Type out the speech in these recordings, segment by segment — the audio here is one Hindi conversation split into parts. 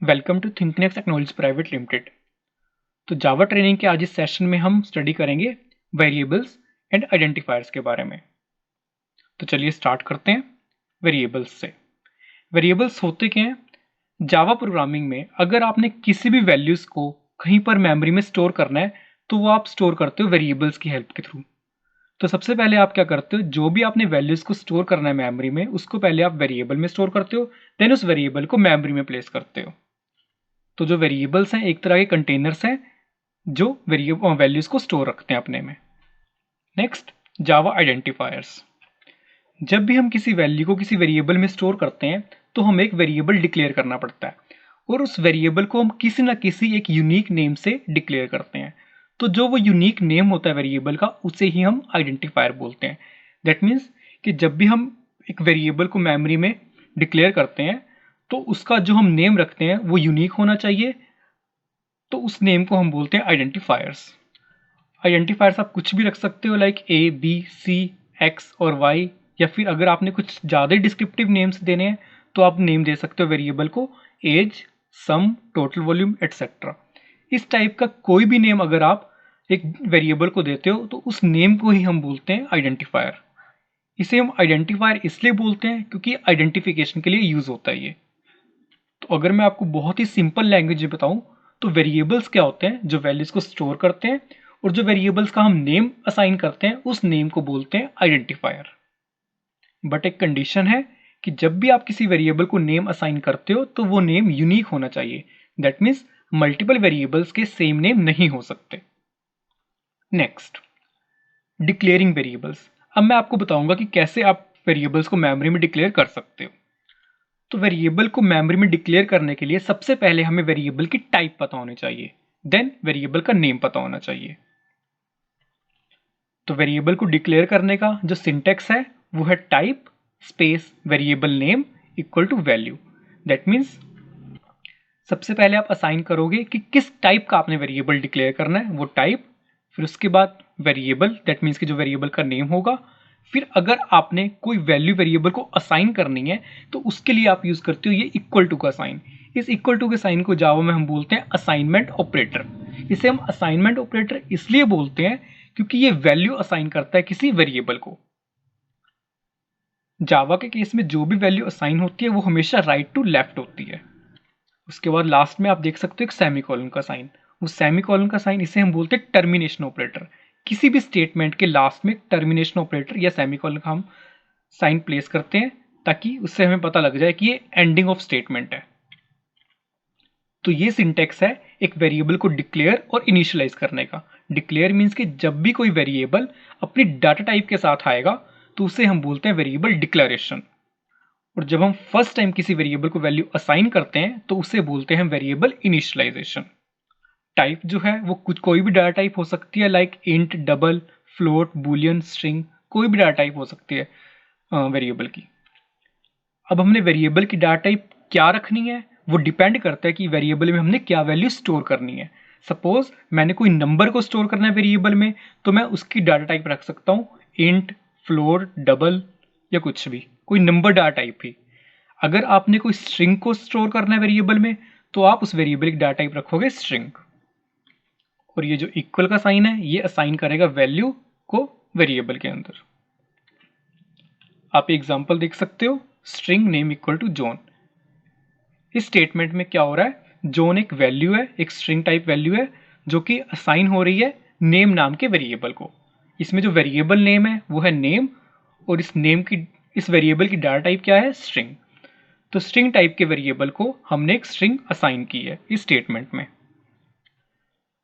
Welcome to ThinkNext technologies private limited. तो जावा ट्रेनिंग के आज इस सेशन में हम स्टडी करेंगे वेरिएबल्स एंड आइडेंटिफायर्स के बारे में। तो चलिए स्टार्ट करते हैं वेरिएबल्स से। वेरिएबल्स होते क्या हैं? जावा प्रोग्रामिंग में अगर आपने किसी भी वैल्यूज़ को कहीं पर मेमोरी में स्टोर करना है तो वो आप स्टोर करते हो वेरिएबल्स की हेल्प के थ्रू। तो सबसे पहले आप क्या करते हो, जो भी आपने वैल्यूज़ को स्टोर करना है मेमोरी में उसको पहले आप वेरिएबल में स्टोर करते हो, देन उस वेरिएबल को मेमोरी में प्लेस करते हो। तो जो वेरिएबल्स हैं एक तरह के कंटेनर्स हैं जो वैल्यूज को स्टोर रखते हैं अपने में। नेक्स्ट, जावा आइडेंटिफायर्स। जब भी हम किसी वैल्यू को किसी वेरिएबल में स्टोर करते हैं तो हमें एक वेरिएबल डिक्लेयर करना पड़ता है और उस वेरिएबल को हम किसी ना किसी एक यूनिक नेम से डिक्लेयर करते हैं। तो जो वो यूनिक नेम होता है वेरिएबल का उसे ही हम आइडेंटिफायर बोलते हैं। दैट मीन्स कि जब भी हम एक वेरिएबल को मेमोरी में डिक्लेयर करते हैं तो उसका जो हम नेम रखते हैं वो यूनिक होना चाहिए, तो उस नेम को हम बोलते हैं आइडेंटिफायर्स। आइडेंटिफायर्स आप कुछ भी रख सकते हो, like A B C X और वाई, या फिर अगर आपने कुछ ज़्यादा डिस्क्रिप्टिव नेम्स देने हैं तो आप नेम दे सकते हो वेरिएबल को एज, सम, टोटल वॉल्यूम एटसेट्रा। इस टाइप का कोई भी नेम अगर आप एक वेरिएबल को देते हो तो उस नेम को ही हम बोलते हैं आइडेंटिफायर। इसे हम आइडेंटिफायर इसलिए बोलते हैं क्योंकि आइडेंटिफिकेशन के लिए यूज होता है ये। तो अगर मैं आपको बहुत ही सिंपल लैंग्वेज में बताऊं तो वेरिएबल्स क्या होते हैं, जो वैल्यूज को स्टोर करते हैं, और जो वेरिएबल्स का हम नेम असाइन करते हैं उस नेम को बोलते हैं आइडेंटिफायर। बट एक कंडीशन है कि जब भी आप किसी वेरिएबल को नेम असाइन करते हो तो वो नेम यूनिक होना चाहिए। दैट मीन्स मल्टीपल वेरिएबल्स के सेम नेम नहीं हो सकते। Next, declaring variables. अब मैं आपको बताऊंगा कि कैसे आप वेरिएबल्स को मेमोरी में डिक्लेयर कर सकते हो। तो वेरिएबल को मेमोरी में डिक्लेयर करने के लिए सबसे पहले हमें वेरिएबल की टाइप पता होनी चाहिए, देन वेरिएबल का नेम पता होना चाहिए। तो वेरिएबल को डिक्लेयर करने का जो सिंटेक्स है वो है type space variable name equal to value. That means सबसे पहले आप असाइन करोगे कि किस टाइप का आपने वेरिएबल डिक्लेयर करना है, वो टाइप, फिर उसके बाद वेरिएबल, दैट मीन्स कि जो वेरिएबल का नेम होगा, फिर अगर आपने कोई वैल्यू वेरिएबल को असाइन करनी है तो उसके लिए आप यूज करते हो ये इक्वल टू का साइन। इस इक्वल टू के साइन को जावा में हम बोलते हैं असाइनमेंट ऑपरेटर। इसे हम असाइनमेंट ऑपरेटर इसलिए बोलते हैं क्योंकि ये वैल्यू असाइन करता है किसी वेरिएबल को। जावा के केस में जो भी वैल्यू असाइन होती है वो हमेशा राइट टू लेफ्ट होती है। उसके बाद लास्ट में आप देख सकते हो एक सेमीकोलन का साइन। उस सेमीकोलन का साइन इसे हम बोलते हैं टर्मिनेशन ऑपरेटर। किसी भी स्टेटमेंट के लास्ट में टर्मिनेशन ऑपरेटर या सेमीकोलन का हम साइन प्लेस करते हैं ताकि उससे हमें पता लग जाए कि ये एंडिंग ऑफ स्टेटमेंट है। तो ये सिंटेक्स है एक वेरिएबल को डिक्लेयर और इनिशियलाइज करने का। डिक्लेयर मीन्स कि जब भी कोई वेरिएबल अपनी डाटा टाइप के साथ आएगा तो उसे हम बोलते हैं वेरिएबल डिक्लेरेशन। और जब हम फर्स्ट टाइम किसी वेरिएबल को वैल्यू असाइन करते हैं तो उसे बोलते हैं वेरिएबल इनिशियलाइजेशन। टाइप जो है वो कुछ कोई भी डाटा टाइप हो सकती है, like int, double, float, Boolean, string, कोई भी डाटा टाइप हो सकती है वेरिएबल की। अब हमने वेरिएबल की डाटा टाइप क्या रखनी है वो डिपेंड करता है कि वेरिएबल में हमने क्या वैल्यू स्टोर करनी है। सपोज मैंने कोई नंबर को स्टोर करना है वेरिएबल में तो मैं उसकी डाटा टाइप रख सकता हूँ इंट, फ्लोर, डबल, या कुछ भी, कोई नंबर डाटा टाइप भी। अगर आपने कोई स्ट्रिंग को स्टोर करना है वेरिएबल में तो आप उस वेरिएबल की डाटा टाइप रखोगे स्ट्रिंग। और ये जो इक्वल का साइन है ये असाइन करेगा वैल्यू को वेरिएबल के अंदर। आप एग्जांपल देख सकते हो, string name equal to John. इस स्टेटमेंट में क्या हो रहा है, जॉन एक वैल्यू है, एक स्ट्रिंग टाइप वैल्यू है जो कि असाइन हो रही है नेम नाम के वेरिएबल को। इसमें जो वेरिएबल नेम है वो है नेम और इस वेरिएबल की डाटा टाइप क्या है, स्ट्रिंग। तो स्ट्रिंग टाइप के वेरिएबल को हमने एक स्ट्रिंग असाइन की है इस स्टेटमेंट में।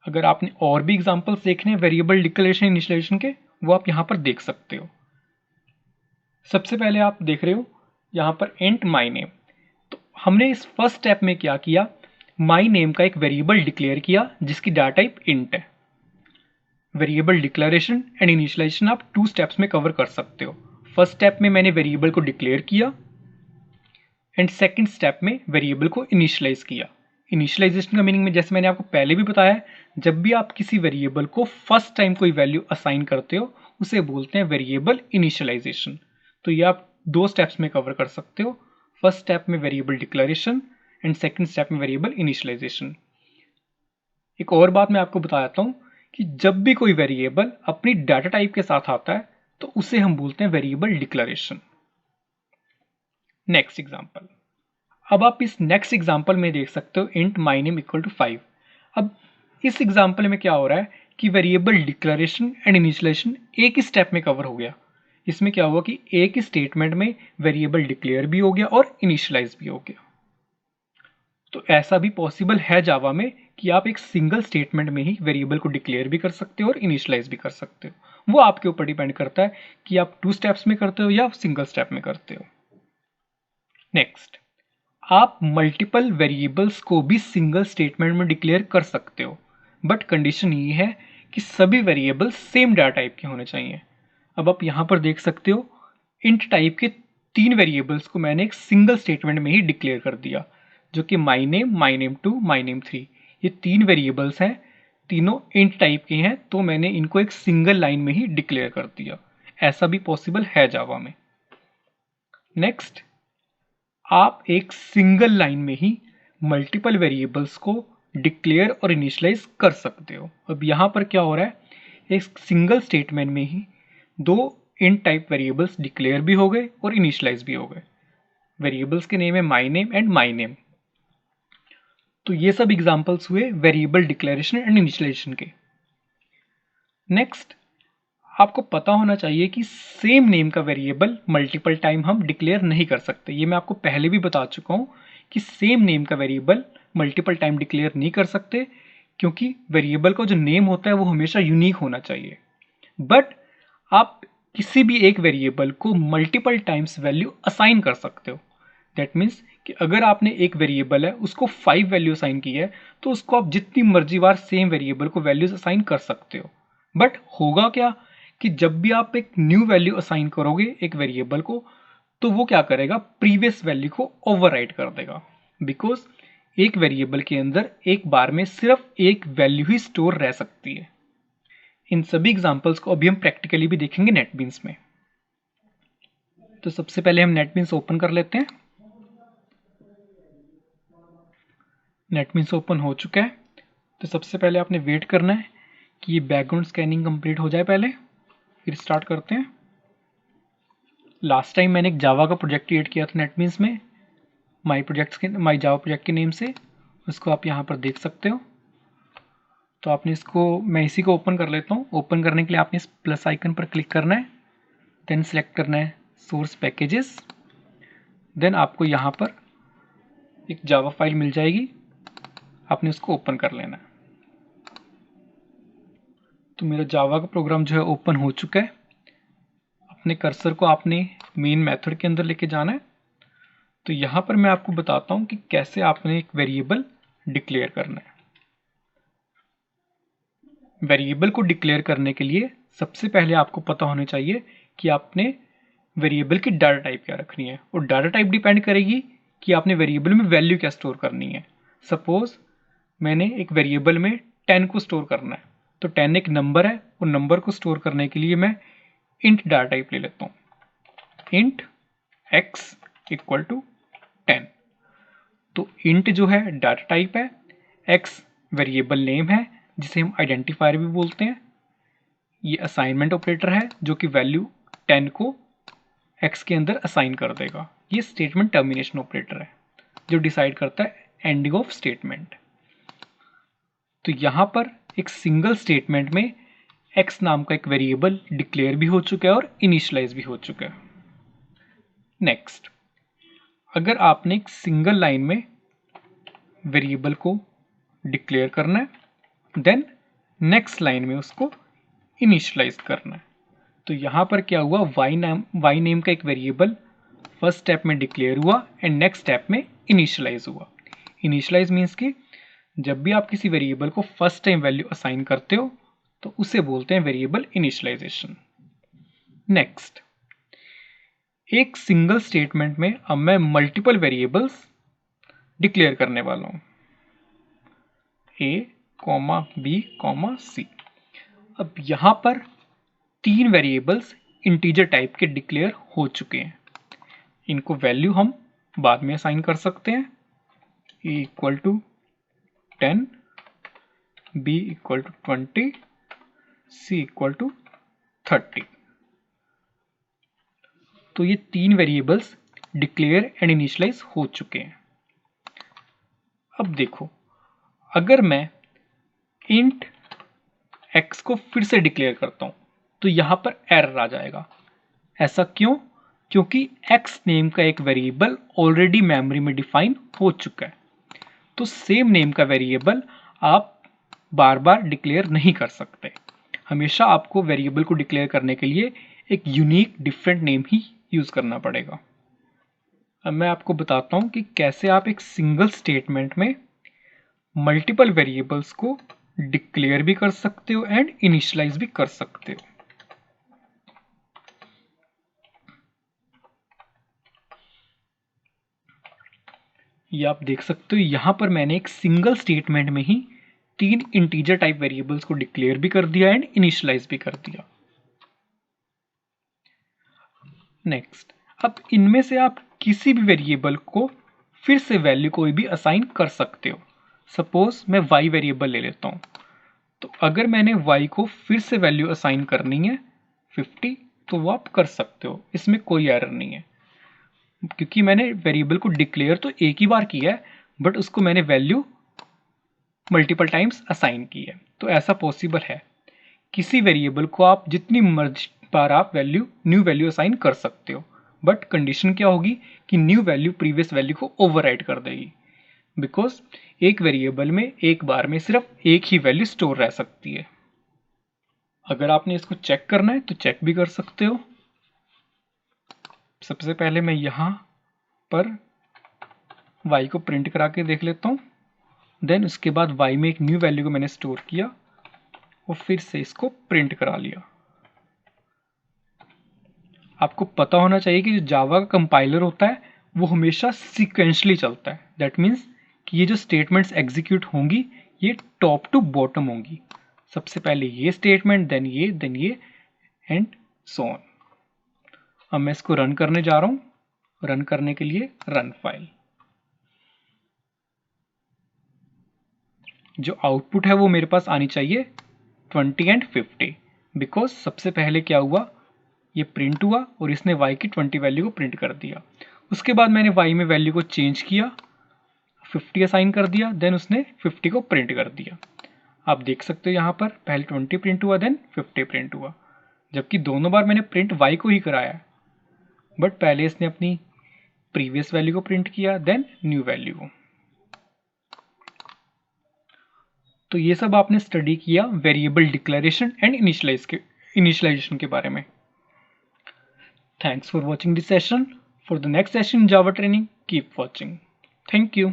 अगर आपने और भी एग्जांपल्स देखने हैं वेरिएबल डिक्लेरेशन इनिशियलाइजेशन के, वो आप यहाँ पर देख सकते हो। सबसे पहले आप देख रहे हो यहाँ पर इंट माई नेम। तो हमने इस फर्स्ट स्टेप में क्या किया, माई नेम का एक वेरिएबल डिक्लेयर किया जिसकी डाटा टाइप इंट है। वेरिएबल डिक्लेरेशन एंड इनिशियलाइजेशन आप 2 स्टेप्स में कवर कर सकते हो। फर्स्ट स्टेप में मैंने वेरिएबल को डिक्लेयर किया एंड सेकंड स्टेप में वेरिएबल को इनिशियलाइज किया। इनिशियलाइजेशन का मीनिंग में जैसे मैंने आपको पहले भी बताया है, जब भी आप किसी वेरिएबल को फर्स्ट टाइम कोई वैल्यू असाइन करते हो उसे बोलते हैं वेरिएबल इनिशियलाइजेशन। तो ये आप 2 स्टेप्स में कवर कर सकते हो। फर्स्ट स्टेप में variable declaration and second step में वेरिएबल इनिशियलाइजेशन। एक और बात मैं आपको बता देता हूं कि जब भी कोई वेरिएबल अपनी डाटा टाइप के साथ आता है तो उसे हम बोलते हैं वेरिएबल डिक्लेरेशन। नेक्स्ट एग्जांपल, अब आप इस नेक्स्ट एग्जांपल में देख सकते हो int my name equal to 5। अब इस एग्जांपल में क्या हो रहा है कि वेरिएबल डिक्लेरेशन एंड इनिशियलाइजेशन एक ही स्टेप में कवर हो गया। इसमें क्या हुआ कि एक ही स्टेटमेंट में वेरिएबल डिक्लेयर भी हो गया और इनिशियलाइज भी हो गया। तो ऐसा भी पॉसिबल है जावा में कि आप एक सिंगल स्टेटमेंट में ही वेरिएबल को डिक्लेयर भी कर सकते हो और इनिशियलाइज भी कर सकते हो। वो आपके ऊपर डिपेंड करता है कि आप 2 स्टेप्स में करते हो या सिंगल स्टेप में करते हो। नेक्स्ट, आप मल्टीपल वेरिएबल्स को भी सिंगल स्टेटमेंट में डिक्लेयर कर सकते हो, बट कंडीशन ये है कि सभी वेरिएबल्स सेम डाटा टाइप के होने चाहिए। अब आप यहां पर देख सकते हो इंट टाइप के 3 वेरिएबल्स को मैंने एक सिंगल स्टेटमेंट में ही डिक्लेयर कर दिया, जो कि माई नेम 2, माई नेम 3। ये 3 वेरिएबल्स हैं, तीनों इंट टाइप के हैं, तो मैंने इनको एक सिंगल लाइन में ही डिक्लेयर कर दिया। ऐसा भी पॉसिबल है जावा में। नेक्स्ट, आप एक सिंगल लाइन में ही मल्टीपल वेरिएबल्स को डिक्लेयर और इनिशियलाइज कर सकते हो। अब यहां पर क्या हो रहा है, एक सिंगल स्टेटमेंट में ही 2 इंट टाइप वेरिएबल्स डिक्लेयर भी हो गए और इनिशियलाइज भी हो गए। वेरिएबल्स के नेम है my name and my name. तो ये सब एग्जांपल्स हुए वेरिएबल डिक्लेरेशन एंड इनिशियलाइजेशन के। नेक्स्ट, आपको पता होना चाहिए कि सेम नेम का वेरिएबल मल्टीपल टाइम हम डिक्लेयर नहीं कर सकते। ये मैं आपको पहले भी बता चुका हूं कि सेम नेम का वेरिएबल मल्टीपल टाइम डिक्लेयर नहीं कर सकते, क्योंकि वेरिएबल का जो नेम होता है वो हमेशा यूनिक होना चाहिए। बट आप किसी भी एक वेरिएबल को मल्टीपल टाइम्स वैल्यू असाइन कर सकते हो। दैट मीन्स कि अगर आपने एक वेरिएबल है उसको 5 वैल्यू असाइन की है, तो उसको आप जितनी मर्जी बार सेम वेरिएबल को वैल्यूज असाइन कर सकते हो। बट होगा क्या कि जब भी आप एक न्यू वैल्यू असाइन करोगे एक वेरिएबल को, तो वो क्या करेगा, प्रीवियस वैल्यू को ओवरराइट कर देगा। बिकॉज एक वेरिएबल के अंदर एक बार में सिर्फ एक वैल्यू ही स्टोर रह सकती है। इन सभी एग्जांपल्स को अभी हम प्रैक्टिकली भी देखेंगे नेटबीन्स में। तो सबसे पहले हम नेटबीन्स ओपन कर लेते हैं। नेटबीन्स ओपन हो चुका है। तो सबसे पहले आपने वेट करना है कि ये बैकग्राउंड स्कैनिंग कंप्लीट हो जाए पहले, फिर स्टार्ट करते हैं। लास्ट टाइम मैंने एक जावा का प्रोजेक्ट क्रिएट किया था नेटबीन्स में, माई जावा प्रोजेक्ट के नेम से। उसको आप यहाँ पर देख सकते हो। तो आपने इसको, मैं इसी को ओपन कर लेता हूँ। ओपन करने के लिए आपने इस प्लस आइकन पर क्लिक करना है, देन सेलेक्ट करना है सोर्स पैकेजेस। देन आपको यहाँ पर एक जावा फाइल मिल जाएगी, आपने उसको ओपन कर लेना है। तो मेरा जावा का प्रोग्राम जो है ओपन हो चुका है। अपने कर्सर को आपने मेन मेथड के अंदर लेके जाना है। तो यहाँ पर मैं आपको बताता हूँ कि कैसे आपने एक वेरिएबल डिक्लेयर करना है। वेरिएबल को डिक्लेयर करने के लिए सबसे पहले आपको पता होना चाहिए कि आपने वेरिएबल की डाटा टाइप क्या रखनी है, और डाटा टाइप डिपेंड करेगी कि आपने वेरिएबल में वैल्यू क्या स्टोर करनी है। सपोज मैंने एक वेरिएबल में 10 को स्टोर करना है, तो 10 एक नंबर है, और नंबर को स्टोर करने के लिए मैं इंट डाटा टाइप ले लेता हूँ, इंट x इक्वल टू 10। तो इंट जो है डाटा टाइप है, x वेरिएबल नेम है जिसे हम आइडेंटिफायर भी बोलते हैं, ये असाइनमेंट ऑपरेटर है जो कि वैल्यू 10 को x के अंदर असाइन कर देगा। ये स्टेटमेंट टर्मिनेशन ऑपरेटर है जो डिसाइड करता है एंडिंग ऑफ स्टेटमेंट। तो यहां पर एक सिंगल स्टेटमेंट में x नाम का एक वेरिएबल डिक्लेयर भी हो चुका है और इनिशियलाइज भी हो चुका है। नेक्स्ट, अगर आपने एक सिंगल लाइन में वेरिएबल को डिक्लेयर करना है, देन नेक्स्ट लाइन में उसको इनिशियलाइज करना है। तो यहां पर क्या हुआ, y नेम का एक वेरिएबल फर्स्ट स्टेप में डिक्लेयर हुआ एंड नेक्स्ट स्टेप में इनिशियलाइज हुआ। इनिशियलाइज मीन्स कि जब भी आप किसी वेरिएबल को फर्स्ट टाइम वैल्यू असाइन करते हो तो उसे बोलते हैं वेरिएबल इनिशियलाइजेशन। नेक्स्ट, एक सिंगल स्टेटमेंट में अब मैं मल्टीपल वेरिएबल्स डिक्लेयर करने वाला हूं, a, b, c। अब यहां पर 3 वेरिएबल्स इंटीजर टाइप के डिक्लेयर हो चुके हैं। इनको वैल्यू हम बाद में असाइन कर सकते हैं। A equal to 10, B equal to 20, C equal to 30। तो ये तीन वेरिएबल्स डिक्लेयर एंड इनिशियलाइज हो चुके हैं। अब देखो, अगर मैं इंट x को फिर से डिक्लेयर करता हूं तो यहां पर एरर आ जाएगा। ऐसा क्यों? क्योंकि x नेम का एक वेरिएबल ऑलरेडी मेमोरी में डिफाइन हो चुका है। तो सेम नेम का वेरिएबल आप बार बार डिक्लेयर नहीं कर सकते। हमेशा आपको वेरिएबल को डिक्लेयर करने के लिए एक यूनिक डिफरेंट नेम ही यूज करना पड़ेगा। अब मैं आपको बताता हूं कि कैसे आप एक सिंगल स्टेटमेंट में मल्टीपल वेरिएबल्स को डिक्लेयर भी कर सकते हो एंड इनिशियलाइज भी कर सकते हो। ये आप देख सकते हो, यहां पर मैंने एक सिंगल स्टेटमेंट में ही तीन इंटीजर टाइप वेरिएबल्स को डिक्लेयर भी कर दिया एंड इनिशियलाइज भी कर दिया। नेक्स्ट, अब इनमें से आप किसी भी वेरिएबल को फिर से वैल्यू कोई भी असाइन कर सकते हो। सपोज मैं y वेरिएबल ले लेता हूं, तो अगर मैंने y को फिर से वैल्यू असाइन करनी है 50, तो वो आप कर सकते हो, इसमें कोई एरर नहीं है, क्योंकि मैंने वेरिएबल को डिक्लेयर तो एक ही बार किया है, बट उसको मैंने वैल्यू मल्टीपल टाइम्स असाइन की है। तो ऐसा पॉसिबल है, किसी वेरिएबल को आप जितनी मर्जी बार आप न्यू वैल्यू असाइन कर सकते हो, बट कंडीशन क्या होगी कि न्यू वैल्यू प्रीवियस वैल्यू को ओवरराइड कर देगी, बिकॉज एक वेरिएबल में एक बार में सिर्फ एक ही वैल्यू स्टोर रह सकती है। अगर आपने इसको चेक करना है तो चेक भी कर सकते हो। सबसे पहले मैं यहां पर y को प्रिंट करा के देख लेता हूं, देन उसके बाद y में एक न्यू वैल्यू को मैंने स्टोर किया और फिर से इसको प्रिंट करा लिया। आपको पता होना चाहिए कि जो जावा का कंपाइलर होता है वो हमेशा सीक्वेंशली चलता है। दैट मीन्स कि ये जो स्टेटमेंट्स एग्जीक्यूट होंगी ये टॉप टू बॉटम होंगी। सबसे पहले ये स्टेटमेंट, देन ये एंड सो ऑन। अब मैं इसको रन करने जा रहा हूं। रन करने के लिए रन फाइल, जो आउटपुट है वो मेरे पास आनी चाहिए 20 एंड 50, बिकॉज सबसे पहले क्या हुआ, ये प्रिंट हुआ और इसने y की 20 वैल्यू को प्रिंट कर दिया। उसके बाद मैंने y में वैल्यू को चेंज किया, 50 असाइन कर दिया, देन उसने 50 को प्रिंट कर दिया। आप देख सकते हो यहाँ पर पहले 20 प्रिंट हुआ, देन 50 प्रिंट हुआ, जबकि दोनों बार मैंने प्रिंट y को ही कराया है, बट पहले इसने अपनी प्रीवियस वैल्यू को प्रिंट किया, देन न्यू वैल्यू को। तो ये सब आपने स्टडी किया वेरिएबल डिक्लेरेशन एंड इनिशियलाइजेशन के बारे में। Thanks for watching this session. For the next session in Java training, keep watching. Thank you.